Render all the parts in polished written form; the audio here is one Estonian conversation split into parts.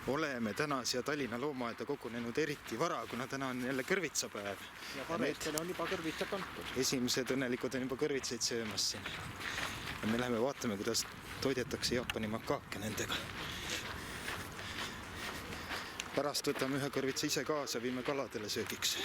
Oleme täna siia Tallinna loomaaeda kogunenud eriti vara, kuna täna on jälle kõrvitsapäev. Ja pareetele on juba kõrvitsa kantud. Esimesed õnnelikud on juba kõrvitsaid söömas siin. Ja me läheme vaatame, kuidas toidetakse Jaapani makaake nendega. Pärast võtame ühe kõrvitsa ise kaasa, viime kaladele söögiks.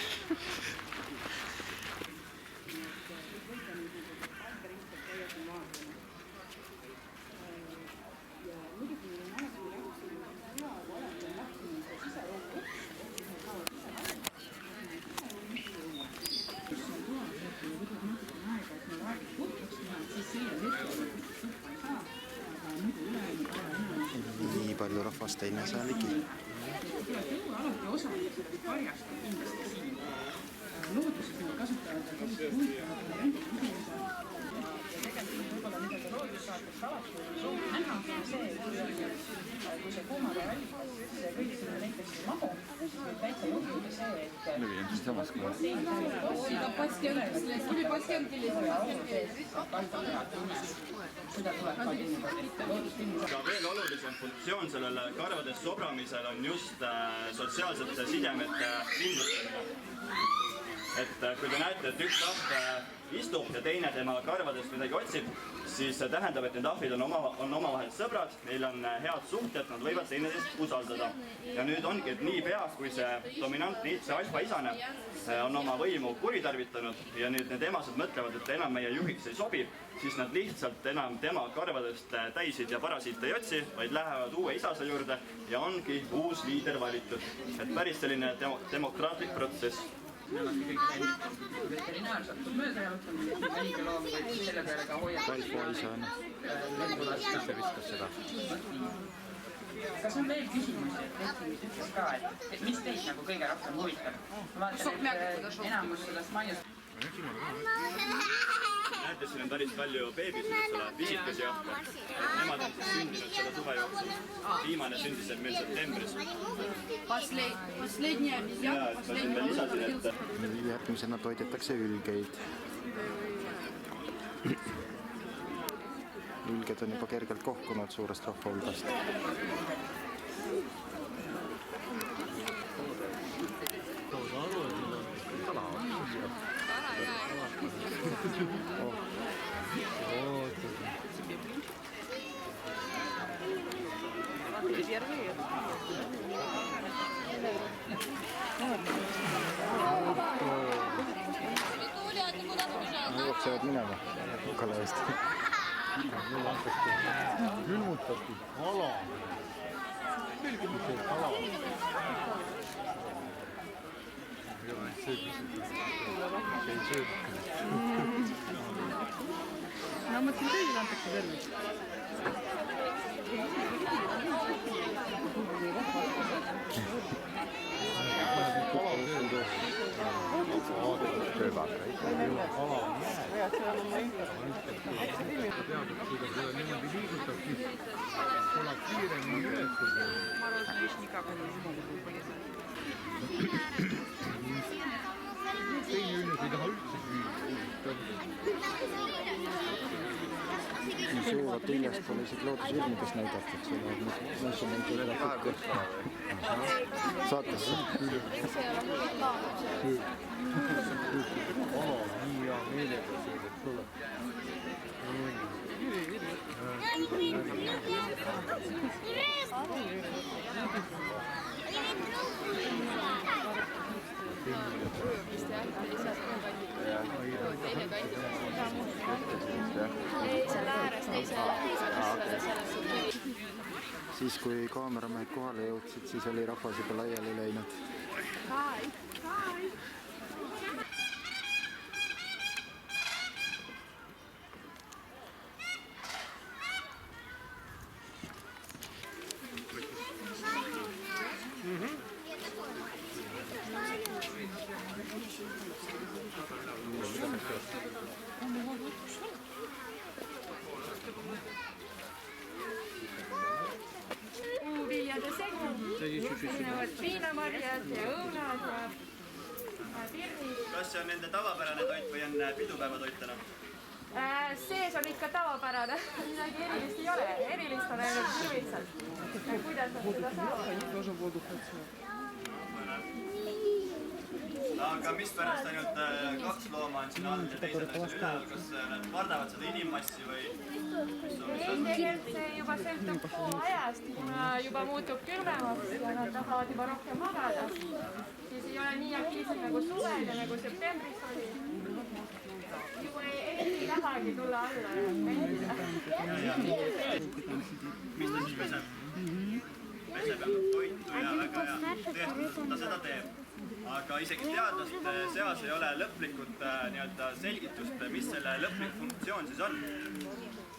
Nii palju rahvast ei näe saa ligi. Alati osaliselt karjast on kindlasti siin. Looduses need kasutavad sellised huvitavad rendiküsimuse. Ja tegelikult võib-olla midagi loodussaatest alati näha on see, kui see kuumade allikas, see kõik sinna näiteks mahu, siis võib täitsa juhtuda see, et Lüviendist samas kui seda tuleb ka loodustingimused. Aga veel olulisem funktsioon sellele karvades sobramisel on just sotsiaalsete sidemete kindlustamine. Et kui te näete, et üks ahv istub ja teine tema karvadest midagi otsib, siis see tähendab, et need ahvid on omavahel sõbrad, neil on head suhted, nad võivad teineteist usaldada. Ja nüüd ongi, et nii pea, kui see dominantne, see alfa-isane on oma võimu kuritarvitanud ja nüüd need emased mõtlevad, et enam meie juhiks ei sobi, siis nad lihtsalt enam tema karvadest täisid ja parasiite ei otsi, vaid lähevad uue isase juurde ja ongi uus liider valitud. Et päris selline demokraatlik protsess. Nad on kõik veterinaarsatud mööda jalutanud, et väike loom võib selle peale ka hoiada. Alfa-isane. Kes see viskas seda? Kas on veel küsimusi, et Eestis ütles ka, et mis teid nagu kõige rohkem huvitab? Ma vaatan, et enamus sellest maiust. Näete, siin on päris palju beebisid, pisikesi ahve. Nemad on siis sündinud selle suve jooksul. Viimane sündis meil septembris. Järgmisena toidetakse ülgeid. Ülged on juba kergelt kohkunud suurest rahva hulgast. Jooksevad minema kala eest. Külmutatud kala. Külmutatud kala. No mõtlen kõigil antakse tervis. Suuvad hiljast pole isegi loodusfilmides näidatud, see on üle kokku. Saates. Nii hea meelega söödab tule. Siis kui kaameramehed kohale jõudsid, siis oli rahvas juba laiali läinud. Puuviljade segu, erinevad piinamarjad ja õunad ja pirnid. Kas see on nende tavapärane toit või on pidupäeva toit täna? Sees on ikka tavapärane, midagi erilist ei ole, erilist on ainult huvitsad. Kuidas nad seda saavad? Aga mispärast ainult 2 looma on siin all ja teised on siin üleval? Kas nad kardavad seda inimmassi või? Ei, tegelikult see juba sõltub ajast, kuna juba muutub külmemaks ja nad tahavad juba rohkem magada. Siis ei ole nii aktiivsed nagu suvel ja nagu septembris oli. Juba ei tahagi tulla alla ja mängida. Mis ta siis peseb? Peseb toitu ja väga hea. Tõesti, ta seda teeb. Aga isegi teadlaste seas ei ole lõplikult selgitust, mis selle lõplik funktsioon siis on.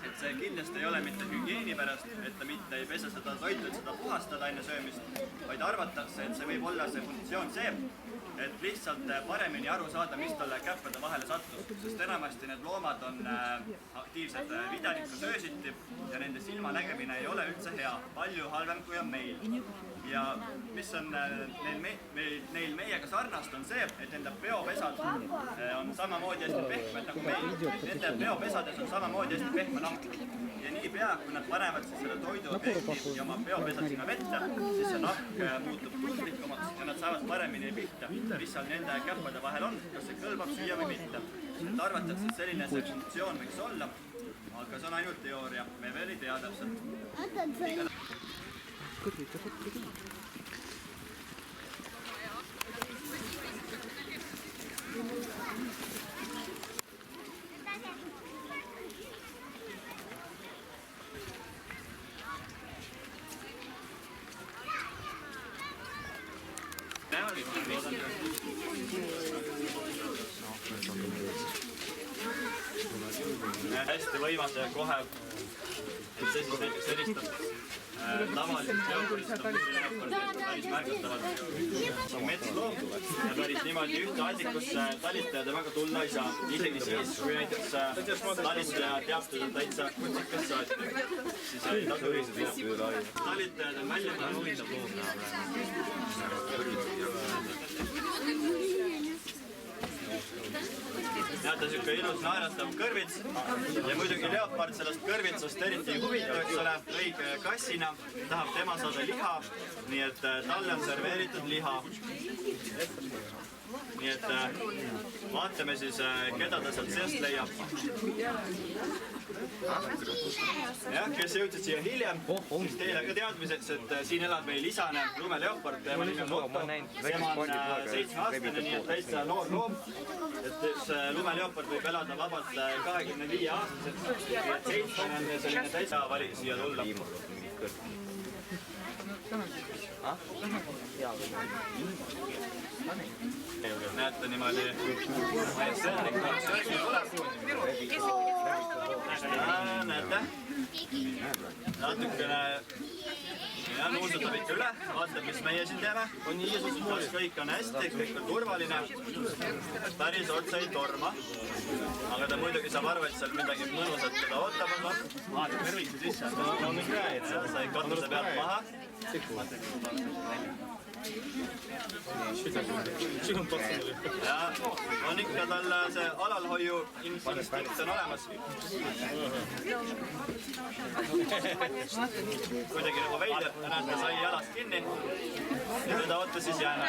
Et see kindlasti ei ole mitte hügieeni pärast, et ta mitte ei pese seda toitu, et seda puhastada enne söömist, vaid arvatakse, et see võib olla see funktsioon see, et lihtsalt paremini aru saada, mis talle käppade vahele sattus, sest enamasti need loomad on aktiivsed videlikku söösiti ja nende silma nägemine ei ole üldse hea, palju halvem kui on meil. Ja mis on neil meiega sarnast on see, et nende peopesad on samamoodi hästi pehmed nagu meil. Nende peopesades on samamoodi hästi pehme nahk. Ja nii pea, kui nad panevad selle toidu objekti ja oma peopesad sinna vette, siis see nahk muutub tundlikumaks ja nad saavad paremini pihta, mis seal nende käppade vahel on, kas see kõlbab süüa või mitte. Et arvatakse, et selline see funktsioon võiks olla, aga see on ainult teooria, me veel ei tea täpselt. Hästi võimas ja kohe, et see siis näiteks helistab tavaliselt leopardist on päris märgatavalt. See on metsloom ja päris niimoodi ühte aadikusse talitaja temaga tulla ei saa. Isegi siis, kui näiteks talitaja teab teda täitsa kutsikas saati, siis ei tasu ühised. Talitajad on välja huvitav loom. Näete, siuke ilus naeratav kõrvits ja muidugi leopard sellest kõrvitsast eriti huvitav, eks ole, õige kassina, tahab tema saada liha, nii et talle on serveeritud liha. Nii et vaatame siis, keda ta sealt seast leiab. Jah, kes jõudsid siia hiljem, siis teile ka teadmiseks, et siin elab meil isane lumeleopard, tema nimi on Otto. Tema on 7-aastane, nii et täitsa noor loom. Et see lumeleopard võib elada vabalt 25-aastaseks, nii et 7 on selline täitsa vali siia tulla. Näete niimoodi, näete, natukene nuusutab ikka üle, vaatab, mis meie siin teeme. Kas kõik on hästi, kõik on turvaline, päris otsa ei torma. Aga ta muidugi saab aru, et seal midagi mõnusat teda ootab. Vaatab terviku sisse, on ikka, et seal sai katuse pealt maha. Ja on ikka tal see alalhoiu instinkt on olemas. Kuidagi nagu veider, näete, sai jalast kinni ja teda ootas siis jääna.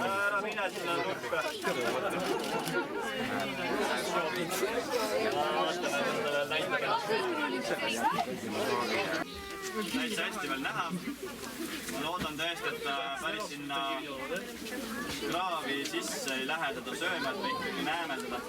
Ära mine sinna nurka. Vaatame endale näitega. Näitsa hästi veel näha. Ma loodan tõesti, et ta päris sinna kraavi sisse ei lähe teda sööma, et me ikkagi näeme teda.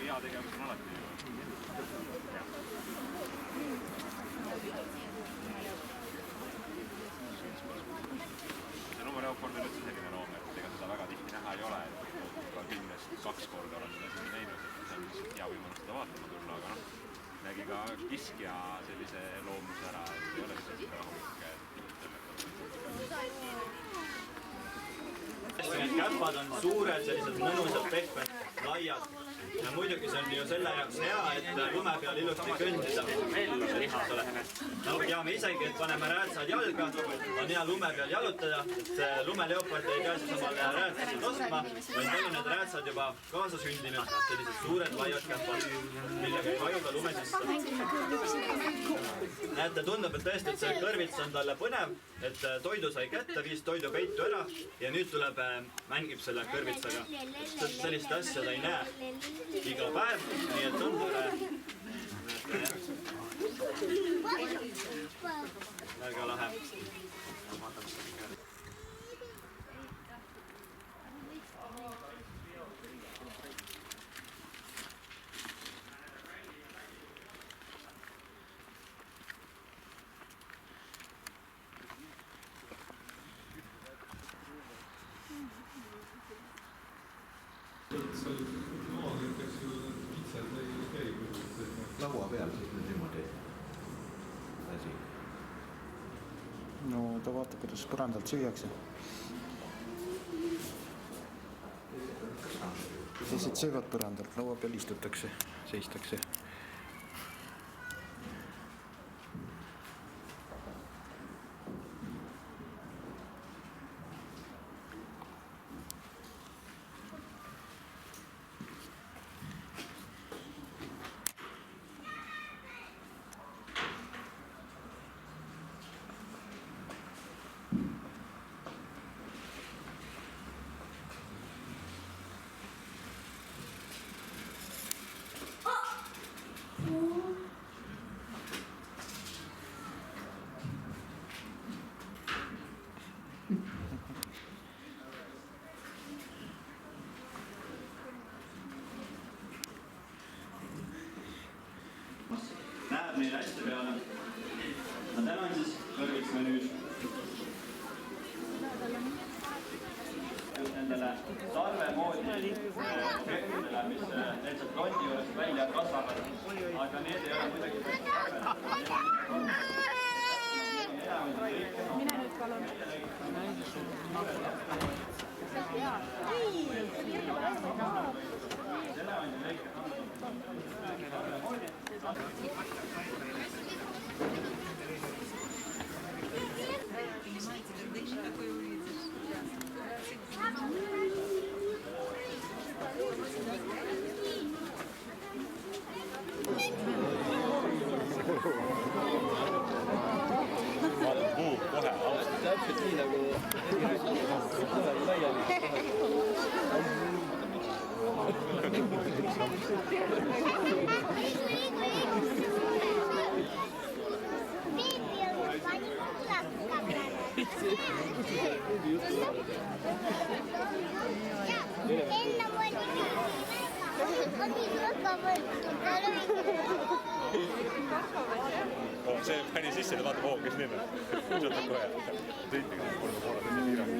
Hea tegevus on alati. See lumeleopard on üldse selline loom, et ega seda väga tihti näha ei ole. Ka 10-2 korda olen seda siin näinud, et see on lihtsalt hea võimalus seda vaatama tulla, aga noh, nägi ka kiskja sellise loomuse ära, et ei ole lihtsalt rahulik. Need käpad on suured, sellised mõnusad, pehmed, laiad. Ja muidugi see on ju selle jaoks hea, et lume peal ilusti kõndida. No ja me isegi, et paneme räätsad jalga, on hea lume peal jalutada, et lumeleopard ei pea siis omale räätsasid ostma, vaid meil on need räätsad juba kaasasündinud, sellised suured laiad käpad, millega ei vajuda lume sisse. Näete, tundub, et tõesti, et see kõrvits on talle põnev, et toidu sai kätte, viis toidu peitu ära ja nüüd tuleb, mängib selle kõrvitsaga. Sellist asja ta ei näe iga päev, nii et on tore. Väga lahe. Laua peal siis nüüd niimoodi asi. No ta vaatab, kuidas põrandalt süüakse. Teised söövad põrandalt, laua peal istutakse, seistakse. Näeb neile hästi peale. Ma tänan siis kõrvitsmenüüs. Nendele sarvemoodi kökkidele, mis lihtsalt rondi juures välja kasvavad, aga need ei ole muidugi Mine nüüd palun. Täpselt nii nagu laiali. See pani sisse ja vaatab, kes need on. Sõltab kohe. Tõitega korda poole tunni piirang.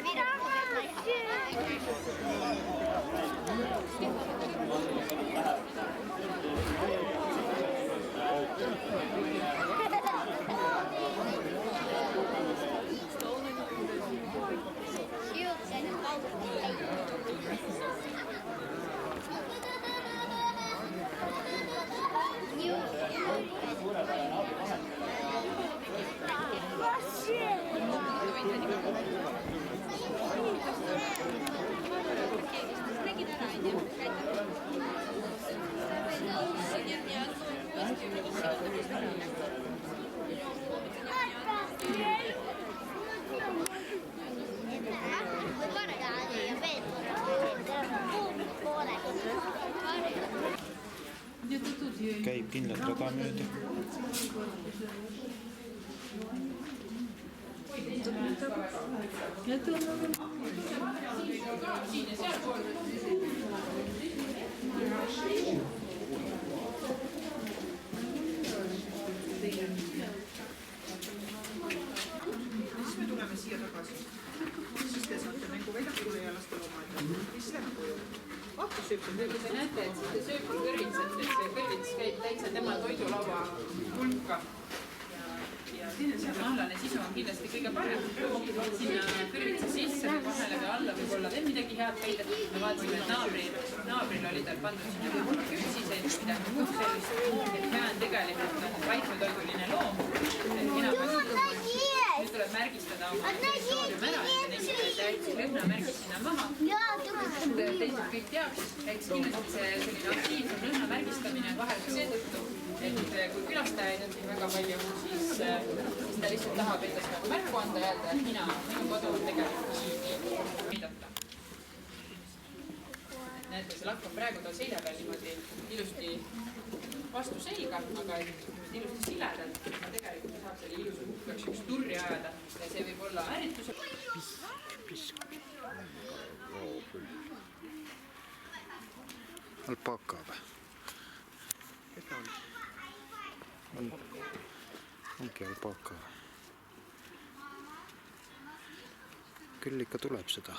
Nägin ära, onju. kindlalt tagamööda. Siis me tuleme siia tagasi. Siis te saate mängu väljakule ja laste loomaaeda. Mis läheb koju? Vaatussööpsed. Kui te näete, et te sööbki kõrvitsat, et see kõrvits käib täitsa tema toidulaua hulka. Ja see mahlane sisu on kindlasti kõige parem. Sinna kõrvitsa sisse või vahele või alla võib olla veel midagi head peida. Me vaatasime, et naabril oli tal pandud sinna võib-olla küpsiseid, midagi muud sellist. Et hea on tegelikult väiketoiduline loom. Nüüd tuleb märgistada oma territoorium ära, et neist jäi lõhnamärgis sinna maha. Teised kõik teaks, et kindlasti see selline aktiivsem lõhnamärgistamine on vahel ka seetõttu, et kui külastajaid on siin väga palju, siis ta lihtsalt tahab endast nagu märku anda ja öelda, et minu kodu on tegelikult nii viidata. Näete, see lakk on praegu tal selja peal niimoodi ilusti vastu selga, aga ilusti siledalt, aga tegelikult saab selle ilusa puhkaks üks turri ajada ja see võib olla ärrituse. Alpaka või? Ongi alpaka. Küll ikka tuleb seda.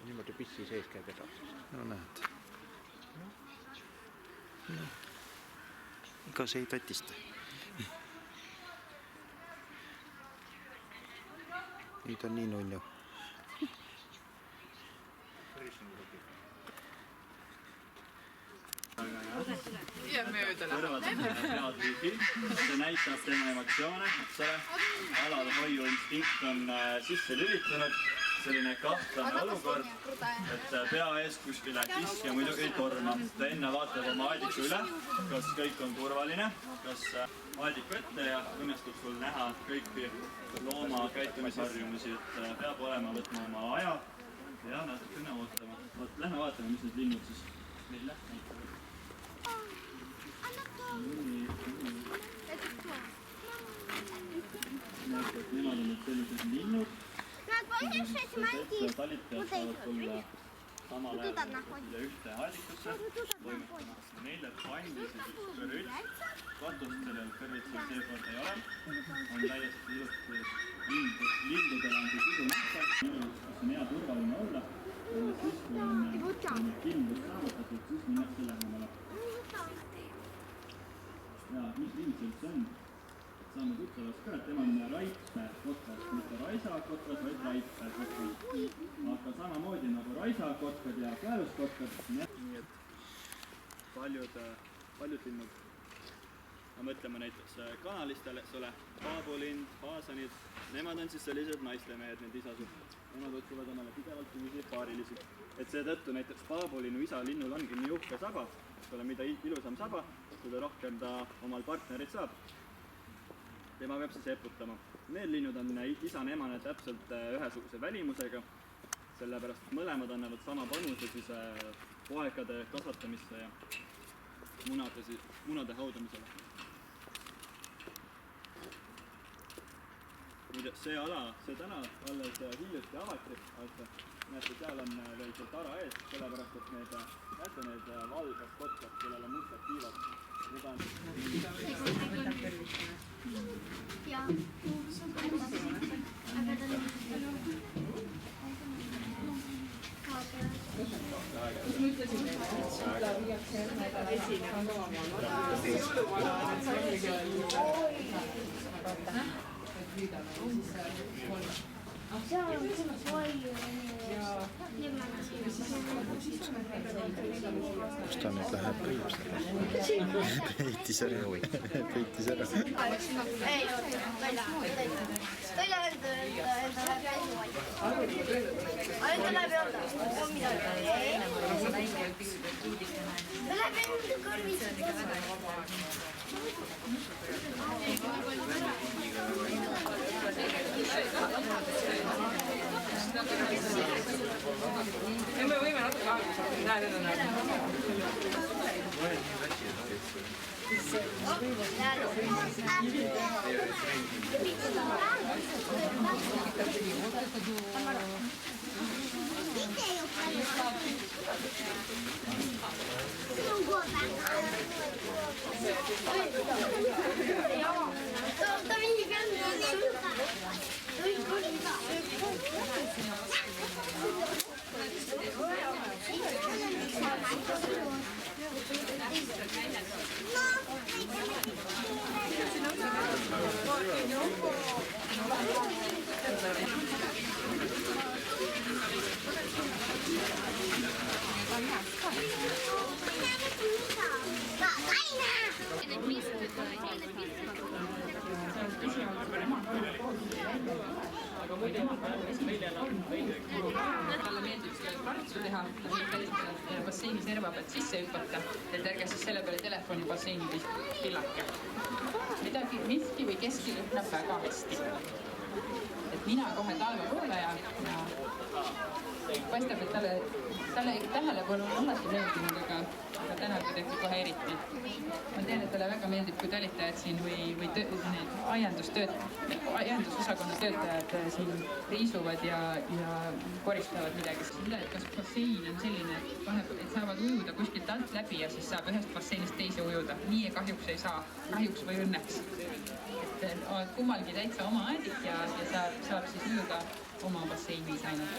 Niimoodi pissi sees käib edasi. No näed. No. Ega see ei tatista. Nüüd on nii nunnu. Kõrvad pead viifi, see näitab tema emotsioone, alal hoiuinstinkt on sisse lülitunud, selline kahtlane olukord, et pea ees kuskile kiskja muidugi ei torma. Ta enne vaatab oma aediku üle, kas kõik on turvaline, kas aediku ette ja õnnestub sul näha kõiki looma käitumisharjumusi, et peab olema võtma oma aja ja natukene ootama. Lähme vaatame, mis need linnud siis meil näitavad. Nemad on nüüd sellised linnud. Talitajad saavad tulla samal ajal ühte aedikusse toimetama. Neile pandi siis üks kõrvits. Katust sellel kõrvitsel seekord ei ole. On täiesti ilusti lindudel on siis idu nähta. Kus on hea turvaline olla. Siis kui on kindlus saavutatud, siis minnakse lähemale. Ja mis lind see üldse on? Saame tuttavast ka, et tema on raipekotras, mitte raisakotras, vaid raipekotras. Aga samamoodi nagu raisakotkad ja käeluskotkad. Nii et paljud linnud. Mõtleme näiteks kanalistele, paabolind, faasanid. Nemad on siis sellised naistemehed, need isasud. Nemad otsivad omale pidevalt uusi paarilisi. Et seetõttu näiteks paabolinu isa linnul ongi nii uhke saba, mida ilusam saba, seda rohkem ta omal partnerit saab. Tema peab siis eputama. Need linnud on isane emane täpselt ühesuguse välimusega, sellepärast mõlemad annavad sama panuse siis poegade kasvatamisse ja munade haudamisele. See täna alles hiljuti avati, näete, seal on veel see tara ees, sellepärast et need valgad kotkad, kellel on mustad tiivad. Ja. Kus ma ütlesin, et seda viiakse nädala esine on jõuluvana, et see seal on palju. Kus ta nüüd läheb? Peitis ära. Ei, ta läheb enda Ja me võime natuke aega saada. Näe, need on talle meeldib kartsu teha, basseini serva pealt sisse hüpata, et ärge siis selle peale telefoni basseini pillake. Midagi, miski või keski lõhnab väga hästi. Et mina kohe talvekuulaja ja paistab, et talle tähelepanu on alati meeldinud, aga täna kuidagi kohe eriti. Ma tean, et talle väga meeldib, kui talitajad siin või need aiandusosakonna töötajad siin riisuvad ja koristavad midagi. Kas bassein on selline, et saavad ujuda kuskilt alt läbi ja siis saab ühest basseinist teise ujuda. Nii kahjuks ei saa, kahjuks või õnneks. Et kummalgi täitsa oma äädik ja saab siis ujuda oma basseinis ainult.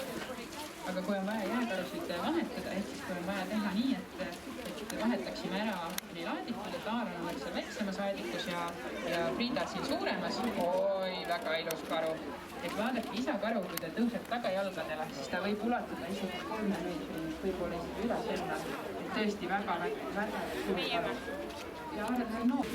Aga kui on vaja jääkarusid vahetada, ehk siis kui on vaja teha nii, et vahetaksime ära neil aadikud, et Aaron oleks seal väiksemas aadikus ja Frida siin suuremas. Oi, väga ilus karu. Et vaadake isa karu, kui ta tõuseb tagajalgadele, siis ta võib ulatada isegi 3 meetri, võib-olla isegi üle selle. Et tõesti väga suur karu. Ja Aaron on noor.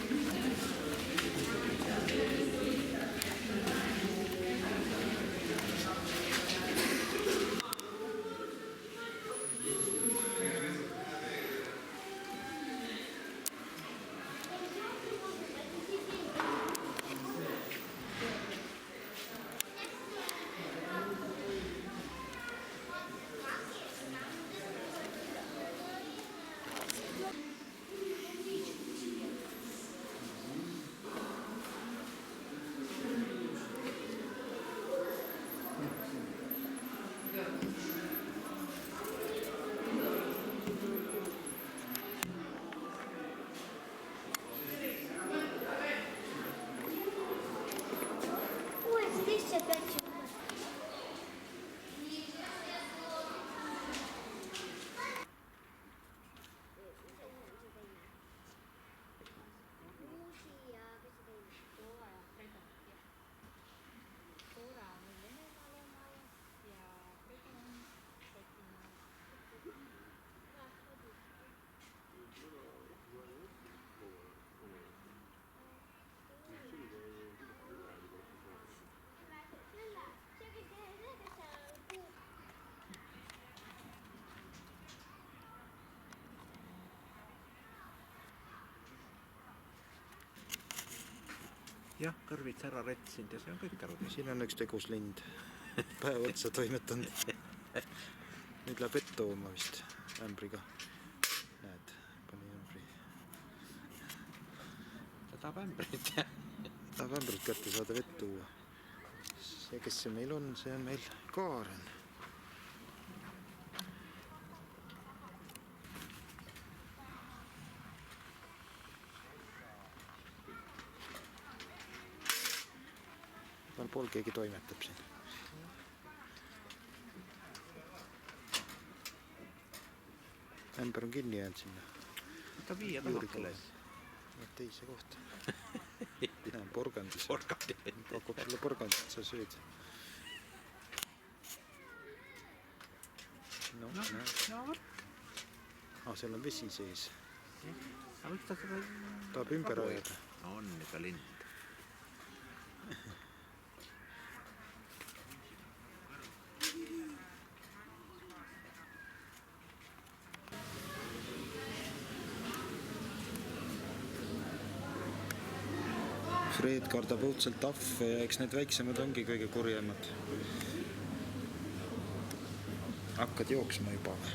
Jah, kõrvits ära retsinud ja see on kõik aru. Siin on üks tegus lind. Päev otsa toimetanud. Nüüd läheb vett tooma vist ämbriga. Näed, pani ämbri. Ta tahab ämbrit, jah. Tahab ämbrit kätte saada vett tuua. See, kes see meil on, see on meil Kaaren. Pool keegi toimetab siin. Ämber on kinni jäänud sinna. Ta viia tahakele. Teise kohta. Näen, porgandis. Pakub sulle porgandit, sa sööd. No. Seal on vesi sees. Tahab ümber ajada. On ikka lind. Fred kardab õudselt tahve ja eks need väiksemad ongi kõige kurjemad. hakkad jooksma juba või?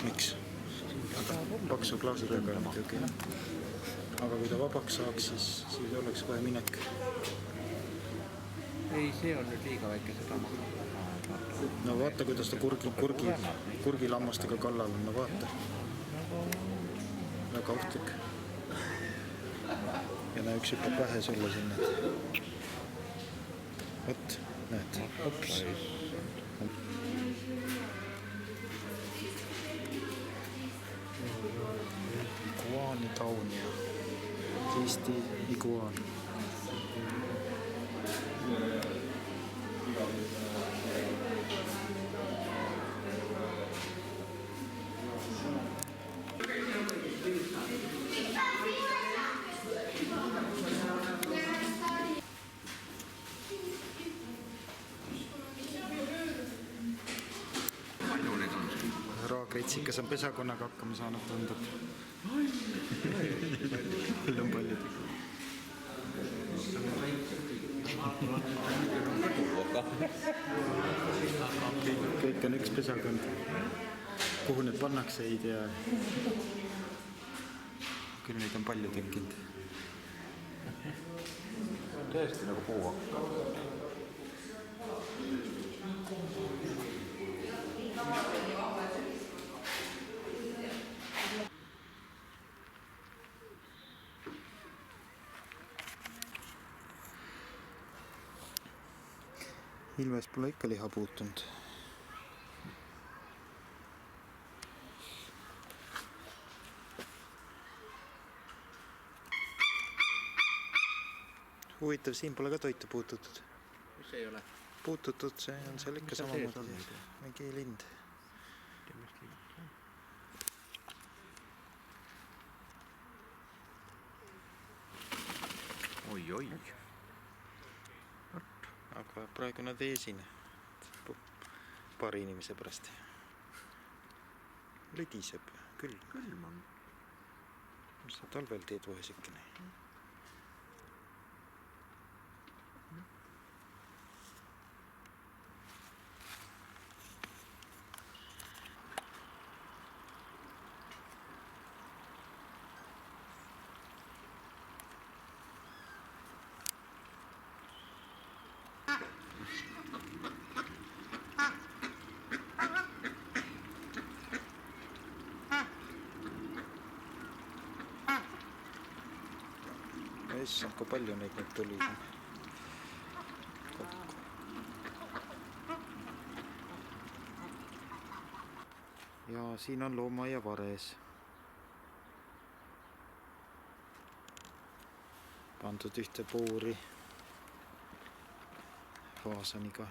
Miks? Paksu klaasi taga muidugi. Aga kui ta vabaks saaks, siis oleks kohe minek. Ei, see on nüüd liiga väike seda maha. No vaata, kuidas ta kurgilammastega kallal on, no vaata. Väga ohtlik. Ja näe, üks hüppab vähe sulle sinna. Võt, näed. Ups. Iguani taun ja Eesti iguaan. Raakritsikas on pesakonnaga hakkama saanud, tundub. Küll on paljud. Kõik on üks pesakond. Kuhu need pannakse, ei tea. Küll neid on palju tekkinud. Tõesti nagu puuhakka. Ilves pole ikka liha puutunud. Huvitav, siin pole ka toitu puututud. Mis ei ole? Puututud, see on seal ikka samamoodi. Mingi lind. Oi. Aga praegu nad ei esine. Paari inimese pärast. Lõdiseb küll. Külm on. Mis sa talvel teed vahesikene? Issand, kui palju neid nüüd tuli. Ja siin on loomaaia vares. Pandud ühte puuri faasaniga.